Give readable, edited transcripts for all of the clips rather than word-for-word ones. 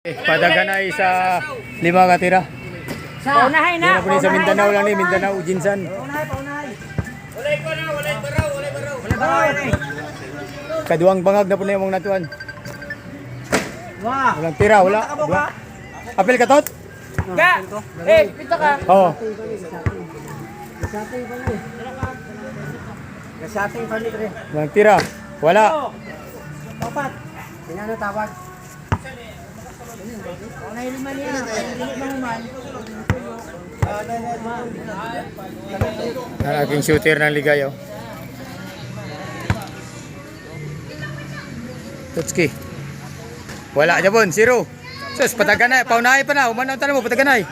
Padaganay sa 5 katira. Paunahay na. Yan po sa Mindanao lang ni Mindanao, Jinsan. Paunahay. Kaduang bangag na po na yung mga natuan. Wah. Walang tira, wala. Apel ka tot? Ga. Pito ka. Oo. Gasating pa ni Tre. Walang tira, wala. Papat. Sinano tawag? Paunahay naman niya. Dili man. Ang aking shooter ng ligayo. Tutski. Wala Japon, 0. Sus, pataganay, paunahay pa na. Umanaw tayo mo, pataganay.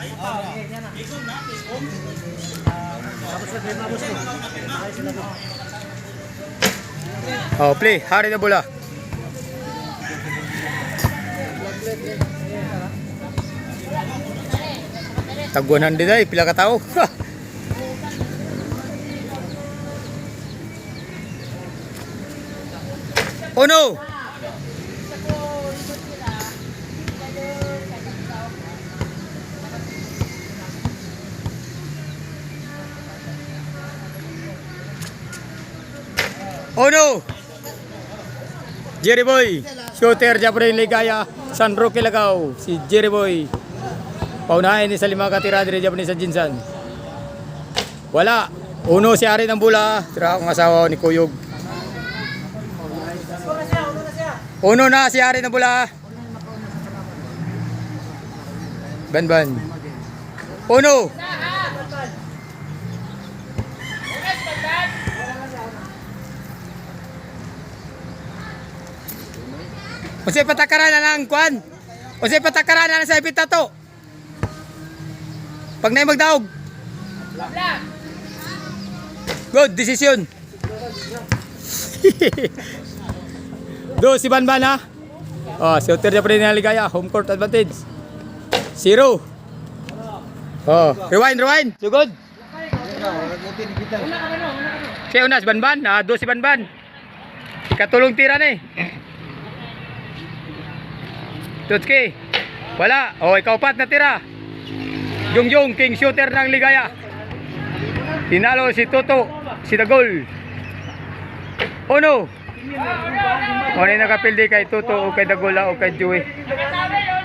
Oh, play, hari na bola. Taguanan din ay, pila ka tao. Oh no! Oh no! Jerry Boy, shooter dyan po rin ligaya, San Roque Lagaw, si Jerry Boy. Paunahin ni sa 5 katira dire dyan po sa Jinsan. Wala. Uno si Ari ng Bula, tira akong asawa ni Kuyog. Uno na si Ari ng Bula. Ban. Uno. Usay patakaran na lang, Kwan. Usay patakaran na lang sa ipitato. Pag na magdaog. Good decision. Do si Banban ha. Oh, shooter niya pa rin naligaya. Home court advantage. 0. Oh, rewind. Sugod. Siya una si Banban. Do si Banban. Ikatulong tira na eh. Tutski. Wala. Oh, ikaw pat na tira. Jungjung, king shooter ng ligaya. Tinalo si Toto, si Dagol. Oh no. Ano yung nakapildi kay Toto o kay Dagola o kay Joey.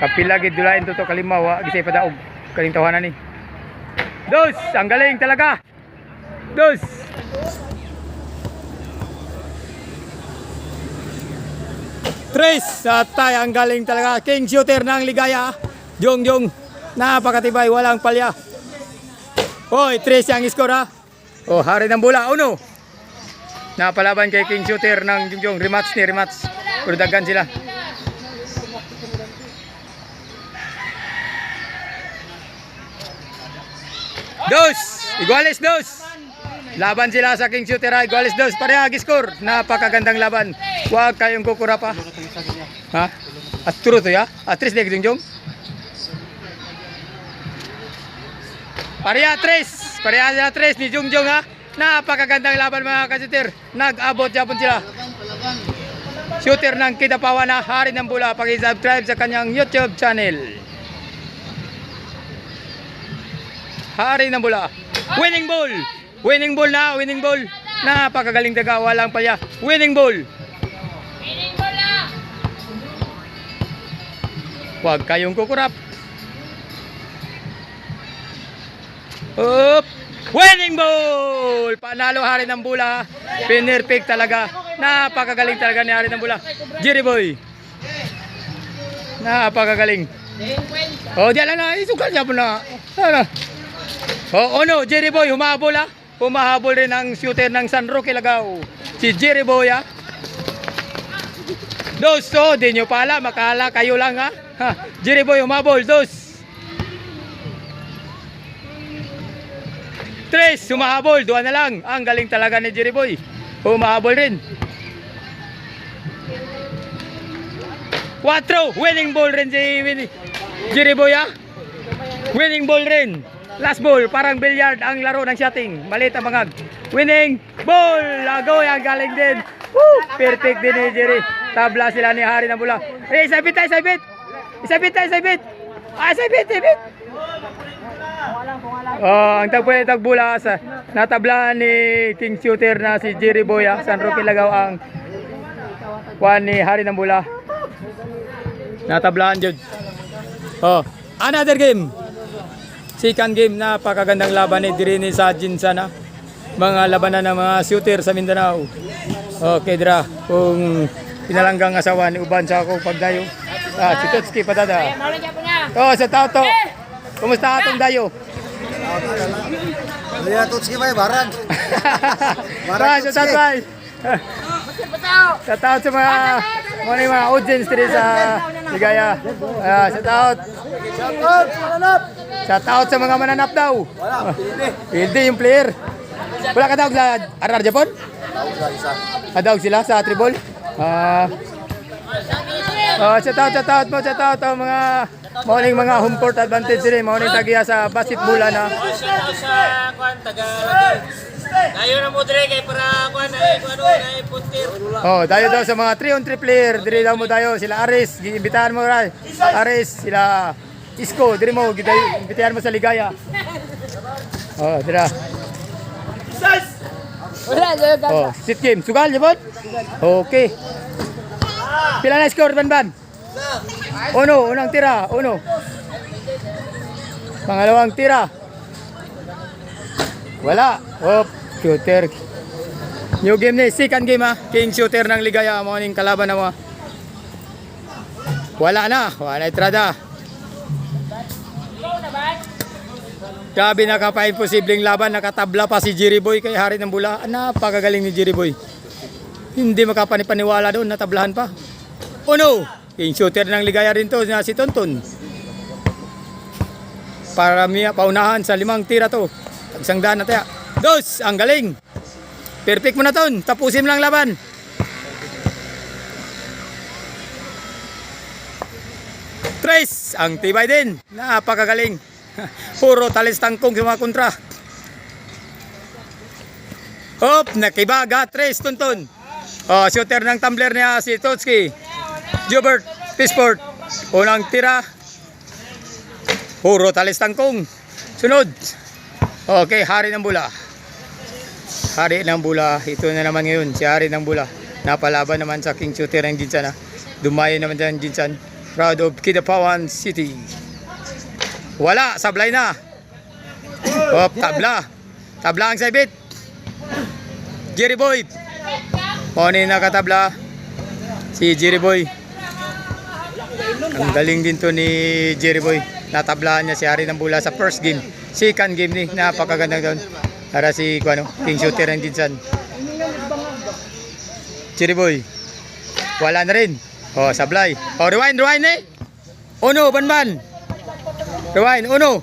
Kapilagi dulain Toto kalimawa. Gisay pa daog. Kaling tawanan ni. Dos, ang galing talaga. Dos. Tres, atay ang galing talaga. King shooter ng ligaya. Jungjung. Napakatibay, walang palya. Hoy, 3 ang score ha. Oh, hari ng bola, 1. Napalaban kay King Shooter ng Jungjung. Rematch. Pero daghan sila. Dos, iguales dos. Laban sila sa King Shooter ha. Iguales dos, pareha score. Napakagandang laban. Huwag kayong kukura pa. Ha? At true to ya? At 3 leg Jungjung. Pareha 3 ni Jungjung ha. Napakagandang laban mga ka-shooter. Nag-abot Japon sila. Shooter ng Kidapawan na hari ng bola. Pag-subscribe sa kanyang YouTube channel. Hari ng bola. Winning ball na. Napakagaling daga. Walang palya. Winning ball na. Huwag kayong kukurap. Up! Winning ball! Panalo hari ng bola. Pinerfect talaga. Napakagaling talaga ni hari ng bola. Jerry Boy. Napakagaling. Oh, diyan na. Isugal niya po na. Oh, no. Jerry Boy. Humahabol ha. Humahabol rin ang shooter ng San Roque Lagaw. Si Jerry Boy ha. Dos. Oh, di nyo pala. Makala kayo lang ha. Jerry Boy humahabol. Dos. 3, humahabol, 2 na lang. Ang galing talaga ni Jerry Boy. Humahabol rin. 4, winning ball rin si Jerry Boy ha. Winning ball rin. Last ball, parang billiard ang laro ng shooting. Maliit ang bangag. Winning ball. Agoy, ang galing din. Woo! Perfect din ni Jerry. Tabla sila ni Hari ng Bula. Sabit tayo, sabit. Isabit tayo, isabit. Isabit, isabit. Oh, ang tagbula sa natablaan ni King Shooter na si Jerry Boy, San Roque Lagaw ang kuan ni Hari ng Bula. Natablaan jud. Oh, another game. Second game, napakagandang laban ni Dirini sa Jinsana. Mga labanan ng mga shooter sa Mindanao. Okay, dira. Kung pinalanggang asawa ni Uban sa ako pagdayo. Si Tutski patada. Oh, sa tao to. Kumusta atong dayo? Lihat Tutski bay barang. Barang sa tatay. Sa tao sa mga audience diri sa Ligaya. Sa tao. Sa tao sa mga mananap daw. Hindi yung player. Wala ka daw sa RR Japon? Daw sila sa Tribol? Sa tao mga morning mga home court advantage rin. Morning tagiya sa basketball na. Sa kuan taga Dayo na mo dire kay para kuan ay puntir. Dayo daw sa mga 3-on-3 player. Diri daw mo dayo sila Aris, giimbitahan mo ra. Aris sila Isko, diri mo giimbitahan mo sa Ligaya. Dira. Sit game. Sugal, Jabon? Okay. Pila na score, Banban? Unang tira. Pangalawang tira. Wala. Shooter. New game ni. Second game King Shooter ng Ligaya. Morning kalaban na mo. Wala na. Wala itrada. Grabe, nakapa-imposibleng laban, nakatabla pa si Jerry Boy kay Hari ng Bula. Napakagaling ni Jerry Boy. Hindi makapanipaniwala doon, natablahan pa. King Shooter ng Ligaya rin to, si Tonton. Para paunahan sa 5 tira to. Isang daan na tayo. Dos, ang galing. Perfect mo na ton, tapusin mo lang laban. Tres, ang tibay din. Napakagaling. Puro talis tangkong sa mga kontra. Nakibaga. Tres, Tonton. Shooter ng tumbler niya si Tutski. Jubert, Pisport. Unang tira. Puro talis tangkong. Sunod. Okay, Hari ng Bula. Hari ng Bula. Ito na naman ngayon, si Hari ng Bula. Napalaban naman sa King Shooter ng Jinsan. Dumayo naman dyan Jinsan. Proud of Kidapawan City. Wala, sablay na. Tabla. Tabla ang saibit. Jerry Boy. Morning nakatabla. Si Jerry Boy. Ang galing din to ni Jerry Boy. Natablaan niya si Hari ng Bula sa first game. Second game ni, napakagandang doon. Para si King Shooter ng Jinsan. Jerry Boy. Wala na rin. Sablay. Rewind eh. Banban. Rewind, uno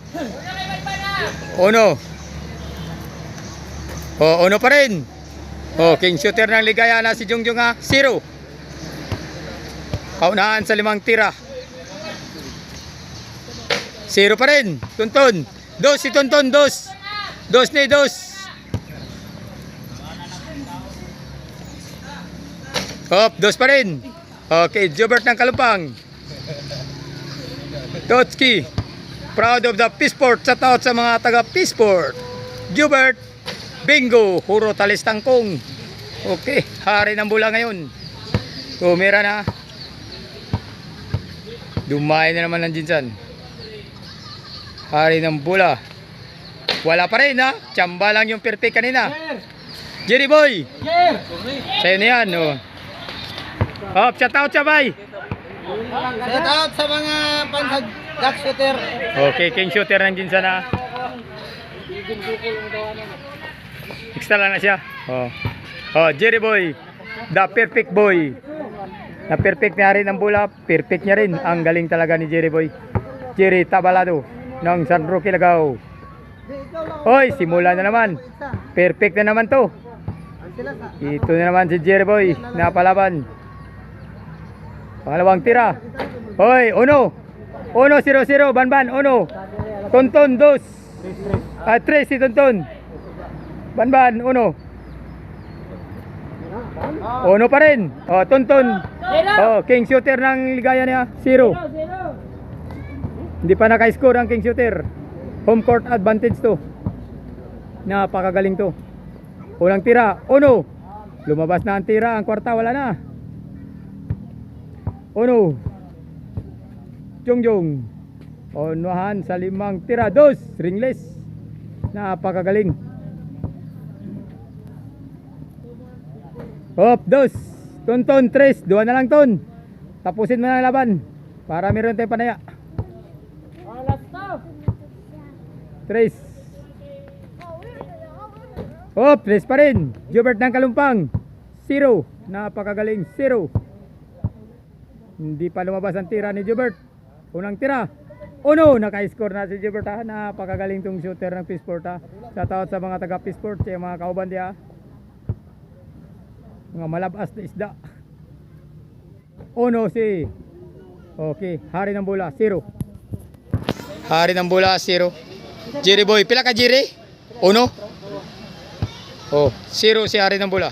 pa rin. King Shooter ng Ligaya na si Jungjung 0. Paunahan sa 5 tira. 0 pa rin. Tonton. Dos si Tonton, dos. Dos. Dos pa rin. Okay, Jubert ng Kalumpang. Tutski. Proud of the Peaceport. Sa taot sa mga taga Peaceport. Jubert. Bingo. Puro talis tangkong. Okay. Hari ng Bula ngayon. Tumira na. Dumay na naman ng Jinsan. Hari ng Bula. Wala pa rin Tsamba lang yung perfect kanina. Jerry Boy. Sa'yo na yan. Shout out sabay. Shout out sa mga pansag duck shooter. Okay, King Shooter ng Jinsan extra lang na siya. Jerry Boy. The perfect boy. Na perfect niya rin ang Bula. Perfect niya rin. Ang galing talaga ni Jerry Boy. Jerry Tabalado ng San Roque Lagaw. Simula na naman. Perfect na naman to. Ito na naman si Jerry Boy. Napalaban. Pangalawang tira. Uno 0-0. Banban, uno. Tonton, dos. 3 si Tonton. Banban, uno. Uno pa rin. Tonton. King Shooter ng Ligaya niya, 0. Hindi pa naka-score ang king shooter. Home court advantage to. Napakagaling to. Unang tira, uno. Lumabas na ang tira, ang kwarta wala na. Uno. Jongjong. Unahan sa 5 tira, 2. Ringless. Napakagaling. Hop, 2. Tonton, 3. 2 na lang ton. Tapusin mo na ang laban para meron tayong panaya. 3. Hop, 3 pa rin. Jubert ng Kalumpang 0. Napakagaling, 0. Hindi pa lumabas ang tira ni Jubert. Unang tira, uno. Naka-score na si Jubert ha. Napakagaling tong shooter ng Peaceport ha. Shoutout sa mga taga Peaceport, sa mga kauban diya. Mga malabas na isda. Uno si okay, Hari ng Bola 0. Hari ng Bola 0. Jerry Boy, pila ka Jerry? Uno. Oh, 0 si Hari ng Bola.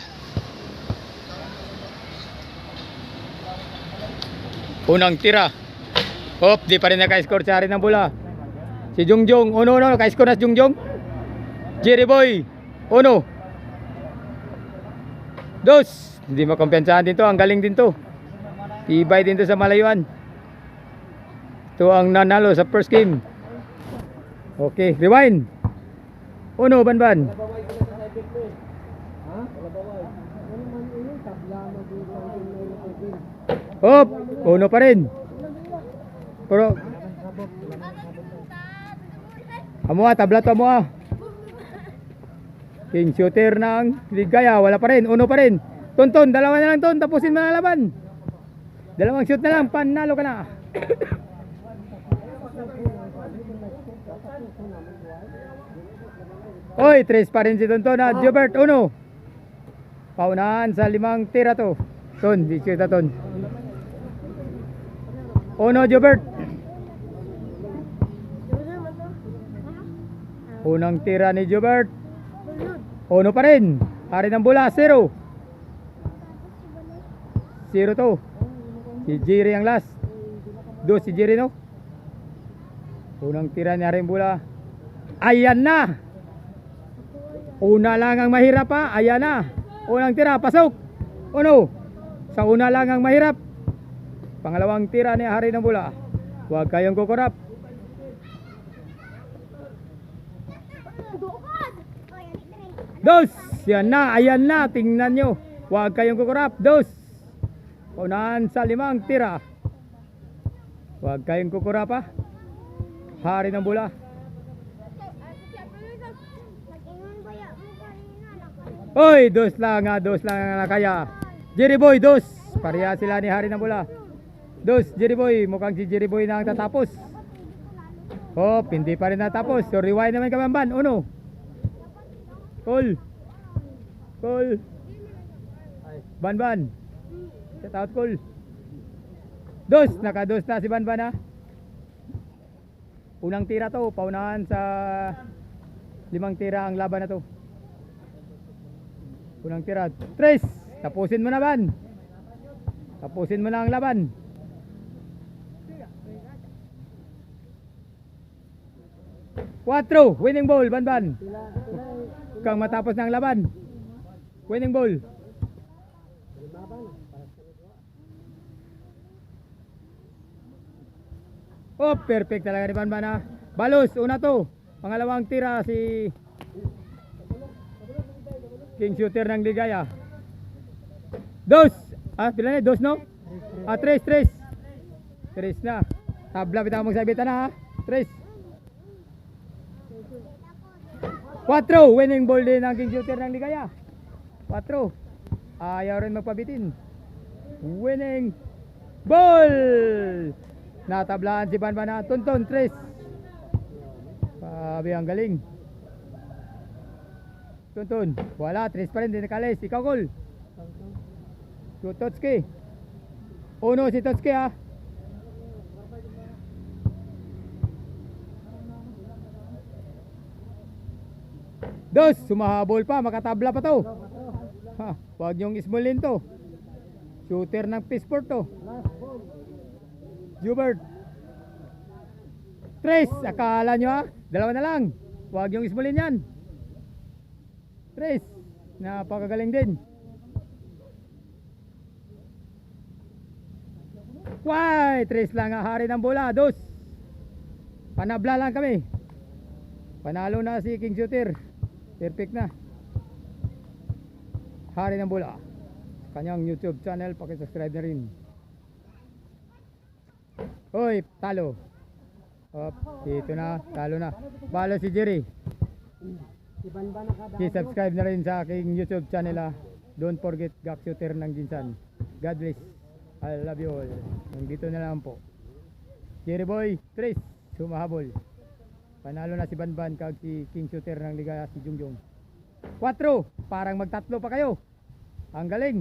Unang tira. Hop, di pa rin naka-score si Hari ng Bola. Si Jongjong, uno, naka-score na si Jongjong. Jerry Boy, uno. 2. Hindi makumpiyansahan din to, ang galing din to. Tibay din to sa malayuan. Ito ang nanalo sa first game. Okay, rewind. Uno, Banban. Hop, uno pa rin. Pero amo tabla to mo ah. King shooter ng Ligaya, wala pa rin, uno pa rin. Tonton, dalawa na lang ton, tapusin mo na laban. Dalawang shoot na lang, panalo ka na. Oy, 3 pa rin si Tonton at Jubert, uno. Paunahan sa 5 tira to. Ton, di kita ton. Uno, Jubert. Unang tira ni Jubert. Uno pa rin. Hari ng Bola, 0. 0 to. Si Jerry ang last. 2 si Jerry no. Unang tira ni Hari ng Bola. Ayan na. Una lang ang mahirap pa. Ayan na. Unang tira, pasok. Uno. Sa una lang ang mahirap. Pangalawang tira ni Hari ng Bola. Huwag kayong kukurap. Dos. Yan na. Ayan na. Tingnan nyo. Huwag kayong kukurap. 2. Unahan sa 5 tira. Huwag kayong kukurap ha. Hari ng Bola. Oy, 2 lang ha. 2 lang ang nakaya. Jerry Boy, 2. Pareha sila ni Hari ng Bola. 2, Jerry Boy. Mukhang si Jerry Boy na ang tatapos. Hop, hindi pa rin natapos. So rewind naman Kabamban. Uno. Call. Banban. Set out call. 2, naka-2 na si Banban ha. Unang tira to, paunahan sa 5 tira ang laban na to. Unang tira, 3. Tapusin mo na Ban. Tapusin mo na ang laban. Quatro, winning ball, Banban. Kang matapos ng laban. Winning ball. Oh, perfect talaga ni Banban ha. Balos, una to. Pangalawang tira si King shooter ng Ligaya. 2. Pila na? 2 no? 3. 3 na. Tabla bitaw mong sabitan na ha. 3. 4. Winning ball din ng King shooter ng Ligaya. 4. Ayaw rin magpabitin. Winning ball. Natablaan si Banban na. Tonton 3. Sabi ang galing. Tonton. Wala. 3 pa rin. Di nakalis. Ikaw Col. Totski. Uno si Totski ha. Dos, sumahabol pa, makatabla pa to. Ha, wag niyong ismulin to. Shooter ng Peaceport to. Jubert. Tres, akala nyo ha? Dalawa na lang. Huwag yung ismulin yan. Tres, napakagaling din. Why? Tres lang ang hari ng bola. Dos. Panabla lang kami. Panalo na si King Shooter. Perfect na. Hari ng bola. Kanyang YouTube channel, paki-subscribe na rin. Hoy, talo. Op, dito na, talo na. Balo si Jerry. I-subscribe na rin sa aking YouTube channel ha. Don't forget Gak Shooter ng Ginsan. God bless. I love you all. Nandito na lang po. Jerry Boy, Tris, sumahabol. Panalo na si Banban kag si King Shooter ng Ligaya, si Jungjong. 4, parang magtatlo pa kayo. Ang galing.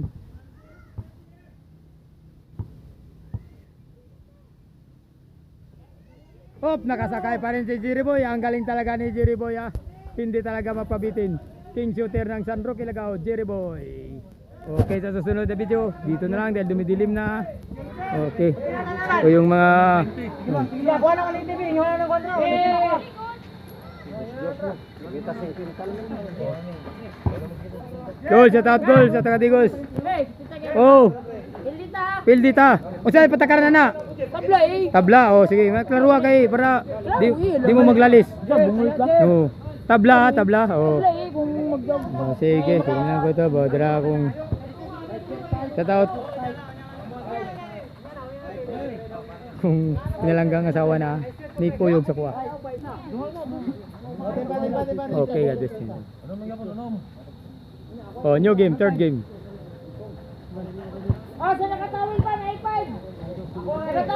Hop, nakasakay pa rin si Jerry Boy. Ang galing talaga ni Jerry Boy ha. Hindi talaga mapabitin. King Shooter ng San Roque Ligao, Jerry Boy. Okay, sa susunod na video, dito na lang dahil dumidilim na. Okay. O yung mga goal, shout out goal sa Tagadigos. Oh, Pildita. O saan patakaran na? Tabla, oh sige, magklaruha kay para di mo maglalis. Oh, tabla, tabla. Oh. Oh, sige, tingnan ko to, bodra akong shout out. Kung pinalanggang asawa na ni Puyog sa kuha. Okay, God bless you. Oh, new game, third game. Oh, sa nakatawin pa, na 5.